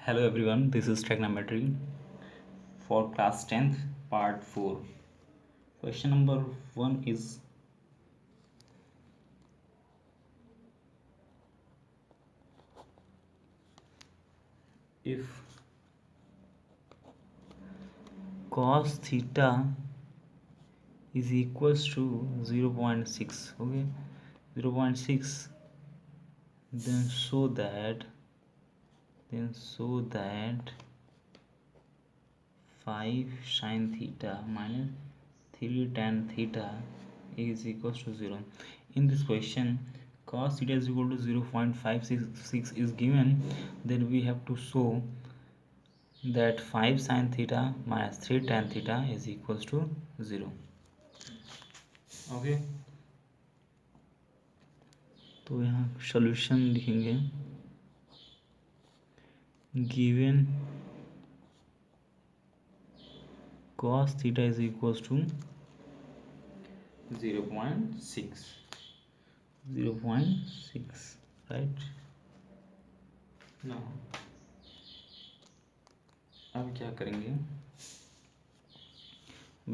Hello everyone, this is trigonometry for class 10th part 4. Question number 1 is if cos theta is equals to 0.6, okay, 0.6, then show that 5 sin theta minus 3 tan theta is equals to 0. In this question, cos theta is equal to 0.566 is given, then we have to show that 5 sin theta minus 3 tan theta is equals to 0. Okay, तो यहाँ solution लिखेंगे given cos theta is equals to 0.6, right? Now अब क्या करेंगे,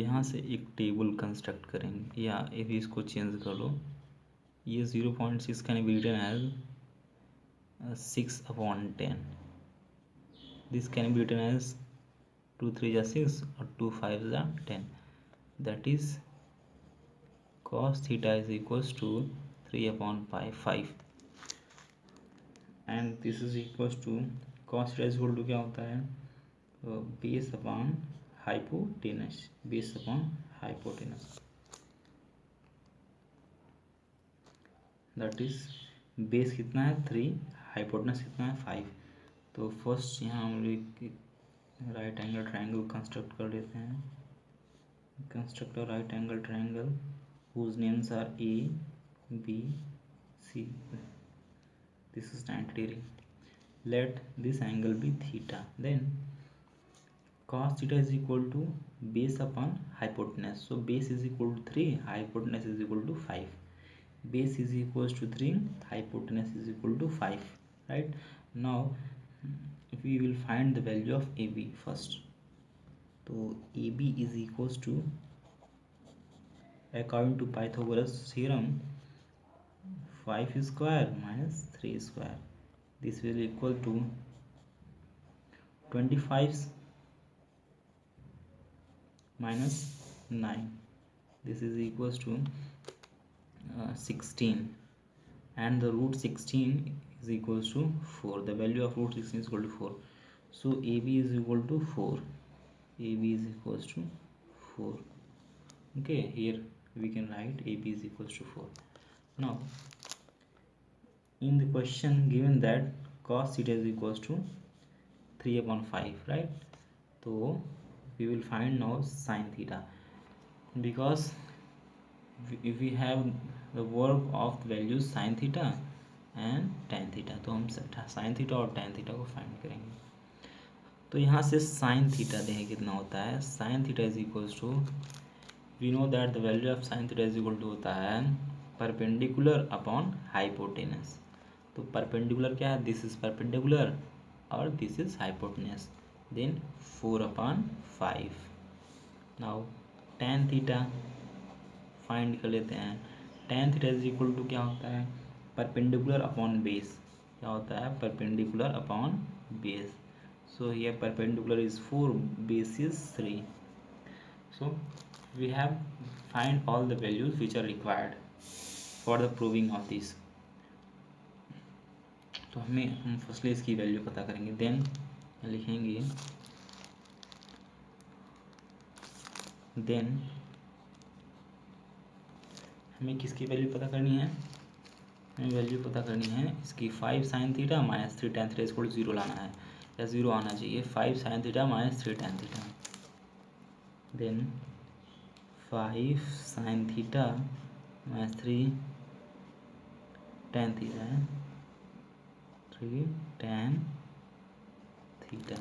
यहाँ से एक table construct करेंगे, या if इसको चेंज कर लो, ये 0.6 can be written as 6/10. This can be written as 2 3 6 और 2 5 10. That is cos theta is equals to 3/5, and this is equals to cos theta is equal to क्या होता है, base upon hypotenuse, base upon hypotenuse, that is base कितना है 3, hypotenuse कितना है 5. तो first यहाँ हम लोग राइट एंगल ट्रायंगल कंस्ट्रक्ट कर लेते हैं. Construct a right angle triangle whose names are A, B, C. This is 90 degree. Let this angle be theta. Then cos theta is equal to base upon hypotenuse. So base is equal to 3, hypotenuse is equal to 5. Base is equals to 3, hypotenuse is equal to 5. Right? Now we will find the value of AB first. So AB is equals to, according to Pythagoras theorem, 5 square minus 3 square. This will equal to 25 minus 9. This is equals to 16, and the root 16 is equals to 4. The value of root 16 is equal to 4. So AB is equal to 4. AB is equals to 4. Okay, here we can write AB is equals to 4. Now in the question given that cos theta is equals to 3/5, right? So we will find now sin theta, because if we have the work of the values sin theta and tan theta, तो हम sin theta और tan theta को find करेंगे. तो यहाँ से sin theta देखें कितना होता है. sin theta is equals to, we know that the value of sin theta is equal to होता है perpendicular upon hypotenuse. तो perpendicular क्या है, this is perpendicular और this is hypotenuse, then 4/5. now tan theta find कर लेते हैं. tan theta is equal to क्या होता है, perpendicular upon base. क्या होता है, perpendicular upon base. So here perpendicular is 4, base is 3. So we have find all the values which are required for the proving of this. तो हम firstly इसकी value पता करेंगे, देन लिखेंगे, देन हमें किसकी वैल्यू पता करनी है, हमें वैल्यू पता करनी है इसकी 5 sin theta minus 3 tan theta इसको 0 लाना है, या 0 आना चाहिए. 5 sin theta minus 3 tan theta, then 5 sin theta minus 3 tan theta है, 3 tan theta.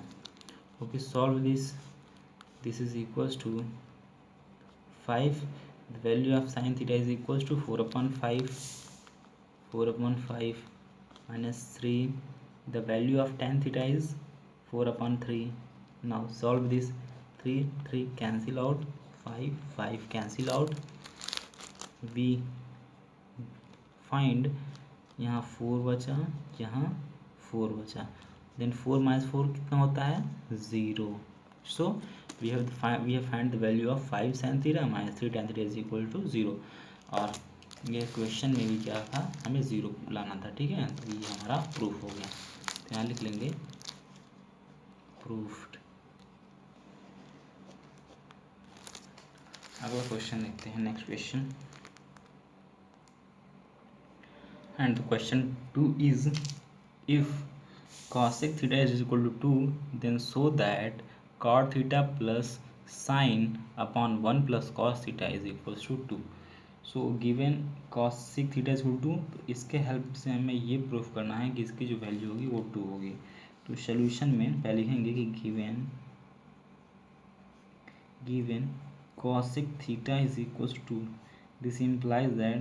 Okay, solve this. This is equals to 5. The value of sin theta is equals to 4/5. 4/5 minus 3. The value of tan theta is 4/3. Now solve this. 3 cancel out, 5 cancel out. We find यहाँ 4 बचा, यहाँ 4 बचा. Then 4 minus 4 कितना होता है? 0. So we have find the value of 5 sin theta minus 3 tan theta is equal to 0. और ये question में भी क्या था, हमें 0 लाना था. ठीक है, तो ये हमारा प्रूफ हो गया. तो यहाँ लिख लेंगे प्रूफ्ड. अगला क्वेश्चन देखते हैं. Next question. And the question 2 is, if cosec theta is equal to 2, then show that cot theta plus sin upon 1 plus cos theta is equals to 2. So given cosec theta is equal to 2, तो इसके help से हमें ये proof करना है कि इसकी जो वैल्यू होगी वो 2 होगी. तो सोल्यूशन में पहले लिखेंगे कि given cosec theta is equals to 2, this implies that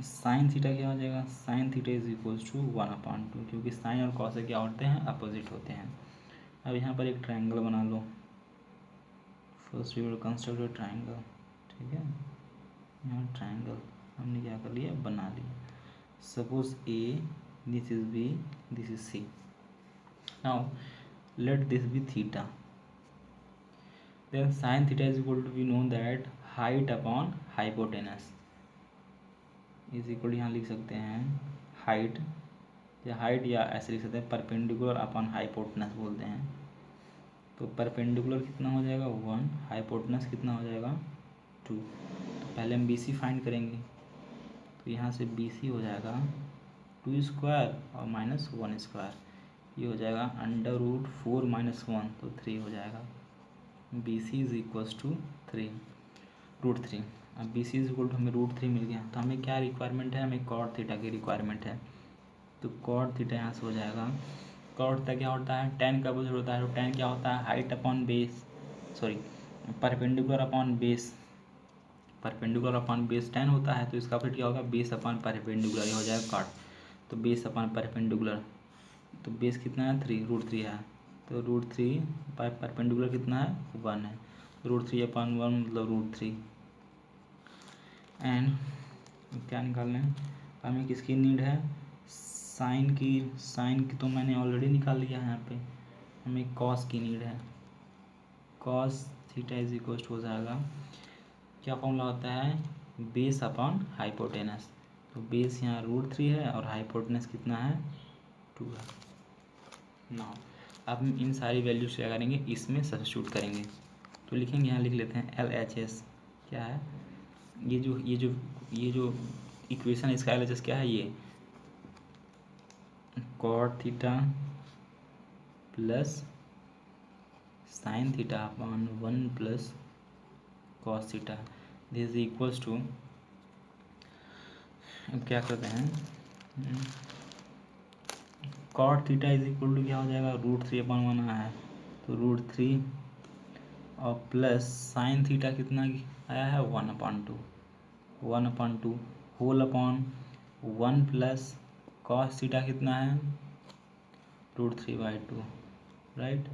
sine theta क्या हो जाएगा? Sine theta is equals to 1/2, क्योंकि साइन और कॉस क्या होते हैं? अपोजिट होते हैं. अब यहाँ पर एक ट्रायंगल बना लो. First we will construct a triangle. ठीक है, यहाँ ट्रायंगल हमने क्या कर लिया? बना लिया. Suppose A, this is B, this is C. Now let this be theta. Then sine theta is equal to, we know that height upon hypotenuse is equal, यहाँ लिख सकते हैं हाइट, या ऐसे लिख सकते हैं परपेंडिकुलर अपॉन हाइपोटेनस बोलते हैं. तो परपेंडिकुलर कितना हो जाएगा? 1. हाइपोटेनस कितना हो जाएगा? 2. तो पहले हम BC फाइंड करेंगे. तो यहाँ से BC हो जाएगा 2 स्क्वायर और माइनस 1 स्क्वायर. ये हो जाएगा √4 - 1, तो 3 हो जाएगा. BC is equals to 3√3. अब BC इज इक्वल टू हमें √3 मिल गया. तो हमें क्या रिक्वायरमेंट है? हमें कॉट थीटा की रिक्वायरमेंट है. तो कॉट थीटा यहाँ से हो जाएगा. कॉट थीटा क्या होता है? tan का अपोजिट होता है. तो tan क्या होता है? Height upon base, sorry perpendicular upon base. Perpendicular upon base tan होता है. तो इसका फिर क्या होगा? बेस अपॉन परपेंडिकुलर, ये हो जाएगा कॉट. तो बेस अपॉन परपेंडिकुलर, तो बेस कितना है? 3√3 है. तो √3 परपेंडिकुलर कितना है? 1 है. √3/1 मतलब √3. एंड क्या निकालना है हमें? किसकी नीड है? साइन की तो मैंने ऑलरेडी निकाल लिया है. यहाँ पे हमें कॉस की नीड है. Cos theta is equal to हो जाएगा, क्या फॉर्मूला होता है? Base upon hypotenuse. तो बेस यहाँ √3 है और हाइपोटेनस कितना है? 2 है. नाउ अब हम इन सारी वैल्यूज क्या करेंगे? इसमें सब्स्टिट्यूट करेंगे. तो लिखेंगे, यहाँ लिख लेते हैं LHS. क्या है? ये जो इक्वेशन है, इसका LHS क्या है? ये cot theta plus sine theta upon 1 plus cos theta, this is equals to, अब क्या करते हैं? Cot theta is equal to क्या हो जाएगा? √3/1 आया है. तो √3 और प्लस साइन थीटा कितना आया है? 1/2 whole upon 1 plus cos theta कितना है? √3/2. राइट.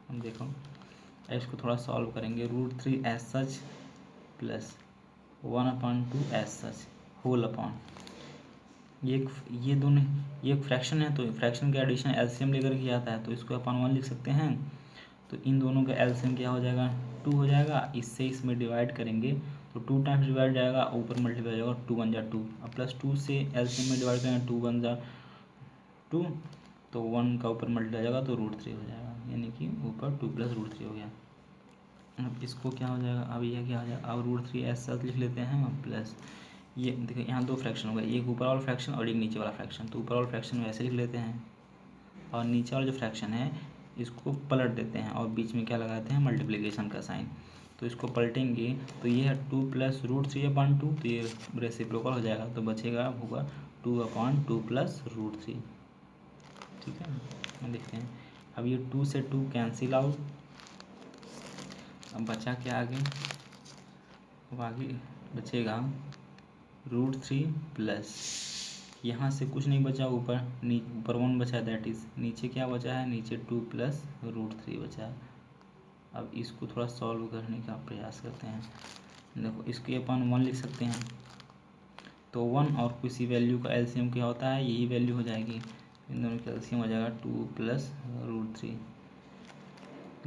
हम देखो इसको थोड़ा सॉल्व करेंगे. √3 as such plus 1/2 as such whole upon, ये दोनों ये एक फ्रैक्शन है. तो फ्रैक्शन का एडिशन एलसीएम लेकर किया जाता है. तो इसको अपन 1 लिख सकते हैं. तो इन दोनों का एलसीएम क्या हो जाएगा? 2 हो जाएगा. इससे इसमें डिवाइड करेंगे तो 2 टाइम्स डिवाइड जाएगा, ऊपर मल्टीप्लाई हो जाएगा. 2 × 1 = 2 और प्लस 2 से एलसीएम में डिवाइड करेंगे. 2 × 1 = 2, तो 1 का ऊपर मल्टीप्लाई जाएगा तो √3 हो जाएगा. यानी कि ऊपर 2 + √3 हो गया. अब इसको क्या हो जाएगा? अब यह क्या हो जाएगा? अब √3 ऐसा लिख लेते हैं हम प्लस, ये देखिए यहाँ 2 फ्रैक्शन हो गए, एक ऊपर वाला फ्रैक्शन और एक नीचे वाला फ्रैक्शन. तो ऊपर वाला फ्रैक्शन वैसे लिख लेते हैं और नीचे वाला जो फ्रैक्शन है इसको पलट देते हैं और बीच में क्या लगाते हैं? मल्टीप्लिकेशन का साइन. तो इसको पलटेंगे तो ये है 2 + √3/2, तो ये रेसिप्रोकल हो जाएगा. तो बचेगा होगा 2/2 + √3. ठीक है, हम देखते हैं. अब ये 2 से 2 कैंसिल आउट. अब बचा क्या आगे? अब आगे बचेगा √3 प्लस यहाँ से कुछ नहीं बचा, ऊपर 1 बचा है, दैट इज़ नीचे क्या बचा है, नीचे 2 प्लस रूट 3 बचा है। अब इसको थोड़ा सॉल्व करने का प्रयास करते हैं। देखो इसके अपन 1 लिख सकते हैं, तो 1 और किसी वैल्यू का एलसीएम क्या होता है, यही वैल्यू हो जाएगी, इन दोनों का एलसीएम हो जाएगा 2 प्लस रूट 3।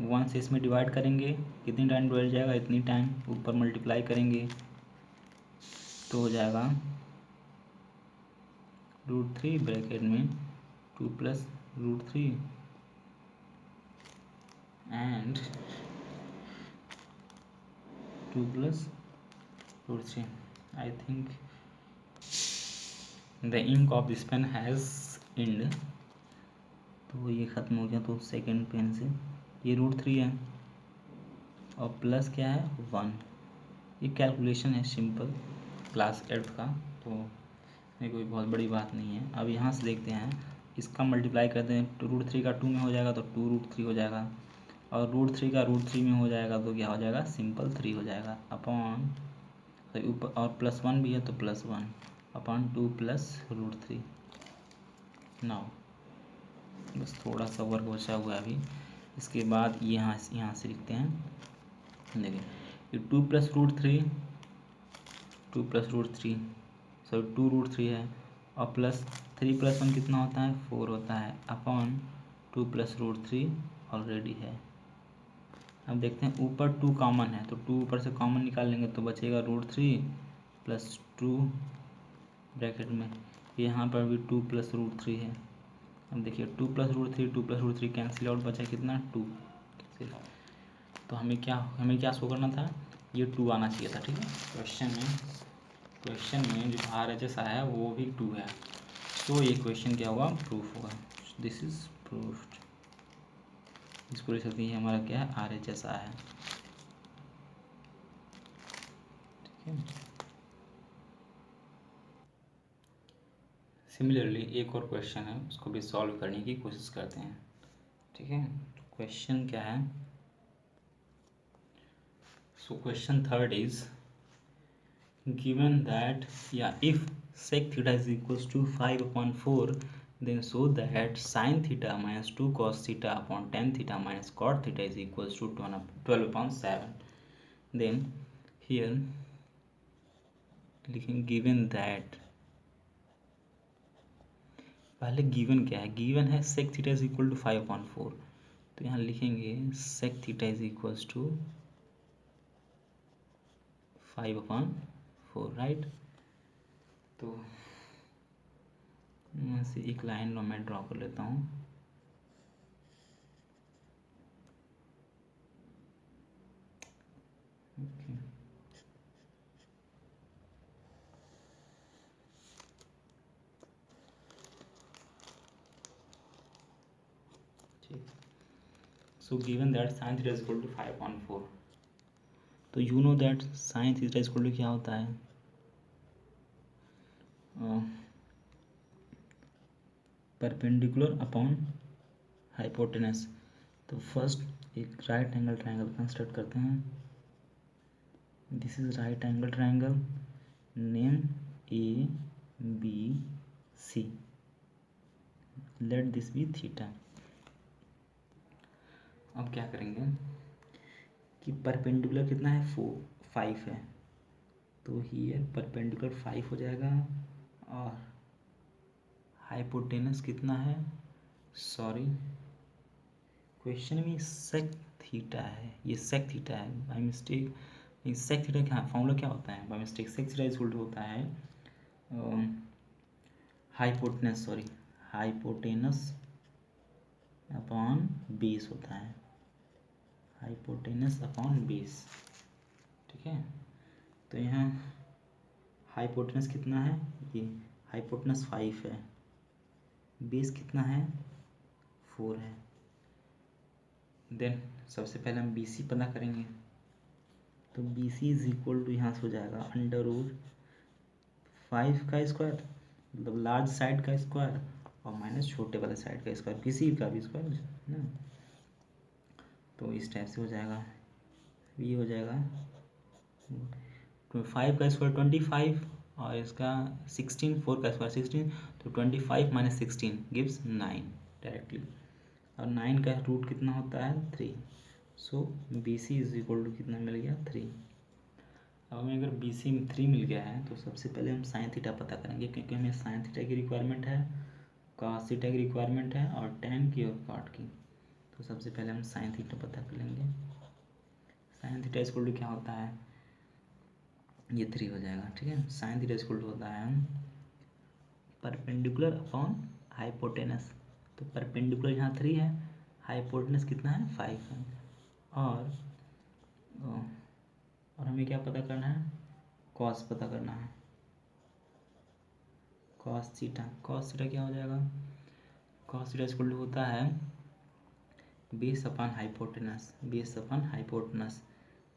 1 से इसमें डिवाइड करेंगे, कितनी टाइम डिवाइड जाएगा, इतनी टाइम, ऊपर मल्टीप्लाई करेंगे तो हो जाएगा रूट 3 ब्रैकेट में 2 plus root 3 and 2 plus root 3। I think the ink of this pen has end, तो ये ख़त्म हो गया। तो सेकेंड पेन से ये रूट 3 है और प्लस क्या है 1। ये कैलकुलेशन है सिंपल क्लास 8th का, तो ये कोई बहुत बड़ी बात नहीं है। अब यहाँ से देखते हैं, इसका मल्टीप्लाई करते हैं, तो रूट 3 का 2 में हो जाएगा तो 2 रूट 3 हो जाएगा, और रूट 3 का रूट 3 में हो जाएगा तो क्या हो जाएगा, सिंपल 3 हो जाएगा अपॉन, तो ऊपर और प्लस 1 भी है तो plus 1 upon 2 plus root 3। Now बस थोड़ा सा वर्क बचा हुआ है अभी। इसके बाद यहाँ से लिखते हैं, देखिए ये 2 plus root 3, 2 plus root 3 sorry 2 root 3 है, और प्लस 3 प्लस 1 कितना होता है, 4 होता है, अपॉन 2 प्लस रूट 3 ऑलरेडी है। अब देखते हैं ऊपर 2 कॉमन है, तो 2 ऊपर से कॉमन निकाल लेंगे तो बचेगा रूट 3 प्लस 2 ब्रैकेट में, यहाँ पर भी 2 प्लस रूट 3 है। अब देखिए 2 प्लस रूट 3, 2 प्लस रूट 3 कैंसिल आउट, बचा कितना 2 कैंसिल। तो हमें क्या शो करना था, ये 2 आना चाहिए था, ठीक है। क्वेश्चन में जो RHS आया है वो भी 2 है, तो ये क्वेश्चन क्या होगा, प्रूफ होगा। दिस इज प्रूफ्ड, इसको लिख सकते हैं हमारा क्या है, RHS आया है, ठीक है। सिमिलरली एक और क्वेश्चन है, उसको भी सॉल्व करने की कोशिश करते हैं, ठीक है। क्वेश्चन क्या है, so question third is given that if sec theta is equals to 5/4, then show that sin theta minus 2 cos theta upon tan theta minus cot theta is equals to 12/7। then here लिखेंगे given that, पहले given क्या है, given है sec theta is equal to 5/4, तो यहाँ लिखेंगे sec theta is equals to 5/4, right. तो यहाँ से एक लाइन मैं ड्रॉ कर लेता हूँ, ओके। ठीक, so given that sin theta is equal to 5/4, तो you know that sin theta is equal to क्या होता है, परपेंडिकुलर अपॉन हाइपोटेनस। तो फर्स्ट एक राइट एंगल ट्रायंगल कंस्ट्रक्ट करते हैं, this is right angle triangle, name ABC, let this be theta. अब क्या करेंगे कि परपेंडिकुलर कितना है, 5 है, तो हियर परपेंडिकुलर 5 हो जाएगा, और हाइपोटेनस कितना है, सॉरी क्वेश्चन में सेक थीटा है, ये सेक थीटा है बाय मिस्टेक। सेक थीटा क्या फॉर्मूला क्या होता है, by mistake sec theta is equal to होता है हाइपोटेनस अपॉन बेस होता है, हाइपोटेनस अपॉन बेस, ठीक है। तो यहाँ हाइपोटेनस कितना है, ये हाइपोटेनस 5 है, बेस कितना है 4 है। देन सबसे पहले हम BC पता करेंगे, तो BC इज इक्वल टू यहाँ से हो जाएगा √5 का स्क्वायर, मतलब लार्ज साइड का स्क्वायर, और माइनस छोटे वाले साइड का स्क्वायर, किसी का भी स्क्वायर ना, तो इस टाइप से हो जाएगा। ये हो जाएगा 5 का स्क्वायर 25, और इसका 16, 4 का स्क्वायर 16, तो 25 माइनस 16 गिव्स 9 डायरेक्टली। और 9 का रूट कितना होता है 3। So B C is equal to कितना मिल गया 3। अब हमें अगर बी सी में 3 मिल गया है तो सबसे पहले हम साइन थीटा पता करेंगे, क्योंकि हमें साइन थीटा की रिक्वायरमेंट है, कॉस थीटा की रिक्वायरमेंट है और टेन की और कॉट की। तो सबसे पहले हम साइन थीटा पता कर लेंगे। साइन थीटा इक्वल टू क्या होता है, ये 3 हो जाएगा, ठीक है। साइन थीटा इक्वल टू होता है परपेंडिकुलर अपॉन हाइपोटेनस। तो परपेंडिकुलर यहाँ 3 है, हाइपोटेनस कितना है 5 है। और हमें क्या पता करना है, कॉस पता करना है, कॉस थीटा। कॉस थीटा क्या हो जाएगा, कॉस थीटा इक्वल टू होता है base upon hypotenuse, base upon hypotenuse.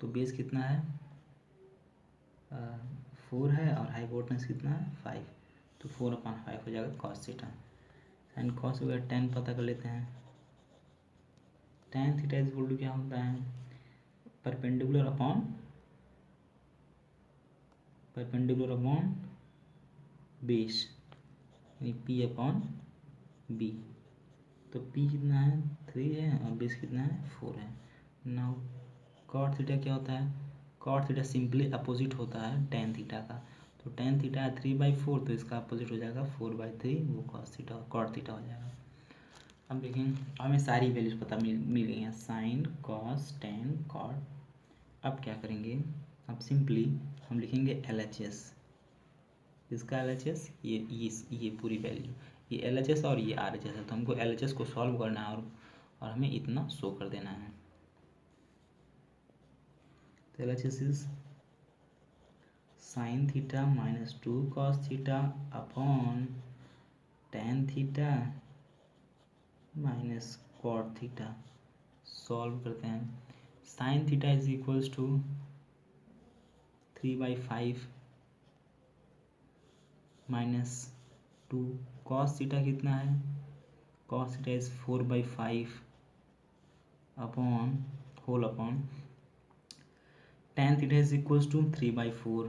तो बेस कितना है 4 है और हाइपोटेनस कितना है 5, तो 4/5 हो जाएगा कॉस थीटा। साइन कॉस वगैरह टेन पता कर लेते हैं। टेन थीटा इक्वल टू क्या होता है परपेंडिकुलर अपॉन बेस, यानी पी अपॉन बी। तो पी कितना है 3 है और बेस कितना है 4 है। नाउ कॉट थीटा क्या होता है, कॉट थीटा सिंपली अपोजिट होता है टेन थीटा का। तो टेन थीटा है 3/4, तो इसका अपोजिट हो जाएगा 4/3, वो कॉस थीटा कॉट थीटा हो जाएगा। अब देखें, हमें सारी वैल्यूज पता मिल गई हैं, साइन कॉस टेन कॉट। अब क्या करेंगे, अब सिंपली हम लिखेंगे LHS। इसका LHS ये पूरी वैल्यू, ये LHS और ये RHS है। तो हमको LHS को सॉल्व करना है और हमें इतना शो कर देना है। तो LHS is sine theta minus 2 cos theta upon tan theta minus cot theta. Solve करते हैं। Sine theta is equals to 3/5 minus 2 cos theta कितना है, cos theta is 4/5 upon whole upon tan theta is equals to 3/4।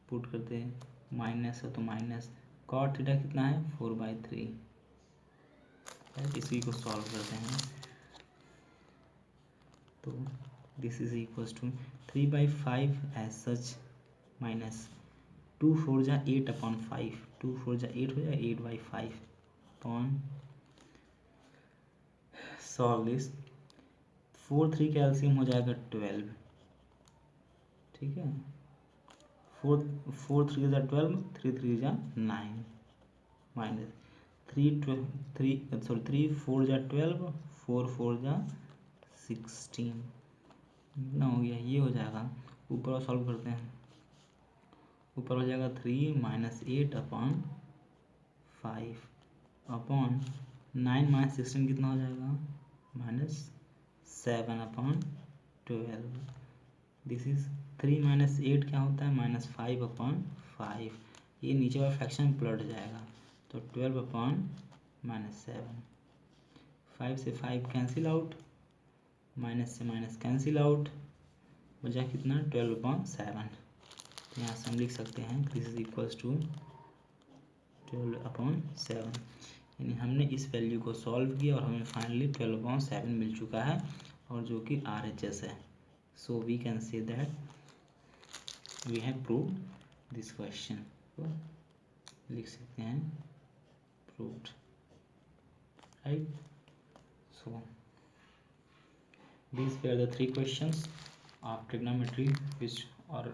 Put करते हैं minus है तो minus, cot theta कितना है 4/3। इसी को सॉल्व करते हैं। तो this is equals to 3/5 as such minus 2 4 जा 8/5, 2 4 जा 8 हो जाए 8/5 अपॉन सॉल्व दिस 4 3 का एलसीएम हो जाएगा 12, ठीक है। 4 3 जा 12, 3 3 जा 9 माइनस 3 4 जा 12, 4 4 जा 16 इतना हो गया। ये हो जाएगा, ऊपर सॉल्व करते हैं। ऊपर हो जाएगा 3 माइनस 8/5 अपॉन 9 माइनस 16 कितना हो जाएगा -7/12। दिस इज 3 माइनस 8 क्या होता है -5/5। ये नीचे वाला फ्रैक्शन पलट जाएगा, तो 12/-7। 5 से 5 कैंसिल आउट, माइनस से माइनस कैंसिल आउट, बचा कितना 12/7। तो यहाँ से हम लिख सकते हैं दिस इज इक्वल्स टू 12/7। यानी हमने इस वैल्यू को सॉल्व किया और हमें फाइनली 12/7 मिल चुका है, और जो कि RHS है। So we can say that we have proved this question. तो लिख सकते हैं proved, right. So these were the 3 questions of trigonometry which are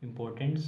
important